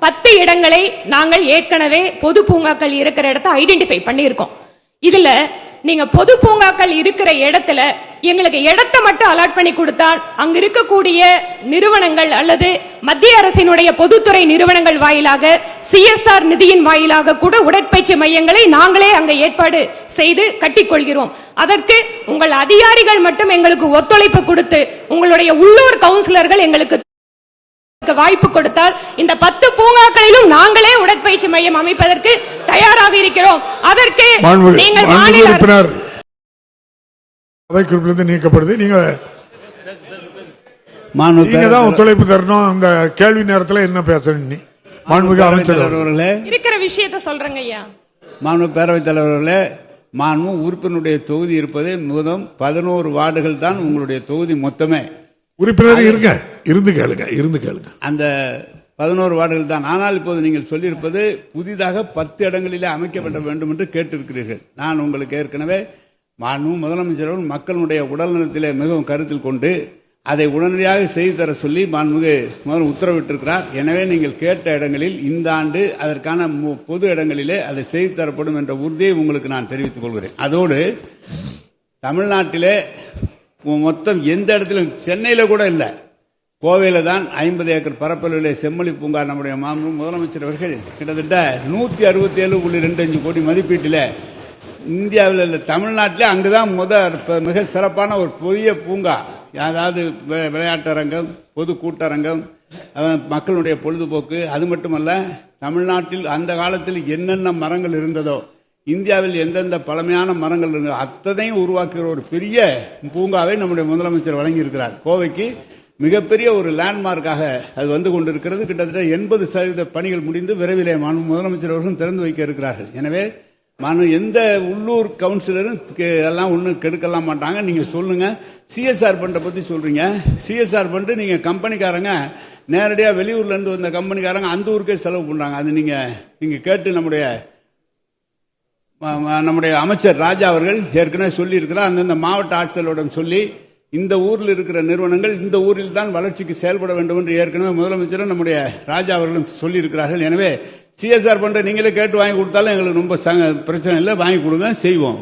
10 இடங்களை நாங்கள் ஏற்கனவே பொது பூங்காக்கள் இருக்கிற இடத்தை ஐடென்டிஃபை பண்ணியிருக்கோம். இதுல நீங்க பொது பூங்காக்கள் இருக்கிற இடத்துல எங்களுக்கு இடத்தை மட்டும் அலாட் பண்ணி கொடுத்தால் அங்க இருக்கக்கூடிய நிறுவனங்கள் அல்லது மத்திய அரசினுடைய பொதுத்துறை நிறுவனங்கள் வாயிலாக CSR நிதியின் வாயிலாக கூட உடற்பயிற்சி மையங்களை நாங்களே அங்க ஏற்பாடு செய்து கட்டிக்கொள்கிறோம். அதற்கு உங்கள் அதிகாரிகள் மட்டும் எங்களுக்கு ஒத்துழைப்பு கொடுத்து உங்களுடைய உள்ளூர் கவுன்சிலர்கள் எங்களுக்கு வாய்ப்பு கொடுத்தால் இந்த 10 பூங்காக்களிலும் நாங்களே உடற்பயிற்சி மையம் அமைப்பதற்கு தயாராக இருக்கிறோம். அதற்கு நீங்கள் மாநில அவைக்குறிப்பிலிருந்து நீக்கப்படுது. நீங்க தான் ஒத்துழைப்பு தரணும். அந்த கேள்வி நேரத்தில் என்ன பேசணும்? மாண்புமிகு அமைச்சர் அவர்களே, இருக்கிற விஷயத்தை சொல்றேங்க ஐயா. மாண்புமிகு பேரவைத் தலைவர்களே, மாண்புமிகு உறுப்பினருடைய தொகுதி இருப்பது முதல் 11 வார்டுகள் தான் உங்களுடைய தொகுதி மொத்தமே. உறுப்பினர் இருந்து கேளுங்க. அந்த 11 வார்டுகள் தான். ஆனால் இப்போது நீங்கள் சொல்லியிருப்பது புதிதாக 10 இடங்களிலே அமைக்கப்பட வேண்டும் என்று கேட்டிருக்கிறீர்கள். நான் உங்களுக்கு ஏற்கனவே மாண்புமிகு முதலமைச்சர் மக்களுடைய உடல்நலத்திலே மிகவும் கருத்தில் கொண்டு அதை உடனடியாக செய்து தர சொல்லி மாண்புமிகு முதல் உத்தரவிட்டிருக்கிறார். எனவே நீங்கள் கேட்ட இடங்களில் இந்த ஆண்டு அதற்கான பொது இடங்களிலே அதை செய்து தரப்படும் என்ற உறுதியை உங்களுக்கு நான் தெரிவித்துக் கொள்கிறேன். அதோடு தமிழ்நாட்டிலே மொத்தம் எந்த இடத்திலும், சென்னையில் கூட இல்லை, கோவையில் தான் 50 ஏக்கர் பரப்பளவிலே செம்மொழி பூங்கா நம்முடைய மாண்புமிகு முதலமைச்சர் அவர்கள் கிட்டத்தட்ட 167.25 கோடி மதிப்பீட்டில் இந்தியாவில் இல்லை, தமிழ்நாட்டில் அங்குதான் மிக சிறப்பான ஒரு பெரிய பூங்கா, அதாவது விளையாட்டரங்கம், பொது கூட்டரங்கம், மக்களுடைய பொழுதுபோக்கு. அது மட்டுமல்ல, தமிழ்நாட்டில் அந்த காலத்தில் என்னென்ன மரங்கள் இருந்ததோ, இந்தியாவில் எந்தெந்த பழமையான மரங்கள் இருந்ததோ அத்தனையும் உருவாக்குகிற ஒரு பெரிய பூங்காவை நம்முடைய முதலமைச்சர் வழங்கியிருக்கிறார். கோவைக்கு மிகப்பெரிய ஒரு லேண்ட்மார்க்காக அது வந்து கொண்டிருக்கிறது. கிட்டத்தட்ட 80% பணிகள் முடிந்து விரைவிலே முதலமைச்சர் அவர்களும் திறந்து வைக்க இருக்கிறார்கள். எனவே எந்த உள்ளூர் கவுன்சிலரும் எல்லாம் ஒன்றும் கெடுக்கலாம் மாட்டாங்க. நீங்கள் சொல்லுங்க, CSR ஃபண்டை பற்றி சொல்றீங்க. CSR ஃபண்டு நீங்கள் கம்பெனிக்காரங்க நேரடியாக வெளியூர்ல இருந்து வந்த கம்பெனிக்காரங்க அந்த ஊருக்கே செலவு பண்றாங்க. அது நீங்க கேட்டு நம்முடைய அமைச்சர் ராஜா அவர்கள் ஏற்கனவே சொல்லி இருக்கிறார். அந்தந்த மாவட்ட ஆட்சியர்களிடம் சொல்லி இந்த ஊரில் இருக்கிற நிறுவனங்கள் இந்த ஊரில் தான் வளர்ச்சிக்கு செயல்பட வேண்டும் என்று ஏற்கனவே முதலமைச்சரும் நம்முடைய ராஜா அவர்களும் சொல்லி இருக்கிறார்கள். எனவே CSR ஃபண்டை நீங்களே கேட்டு வாங்கி கொடுத்தாலும் எங்களுக்கு ரொம்ப பிரச்சனை இல்லை, வாங்கி கொடுங்க, செய்வோம்.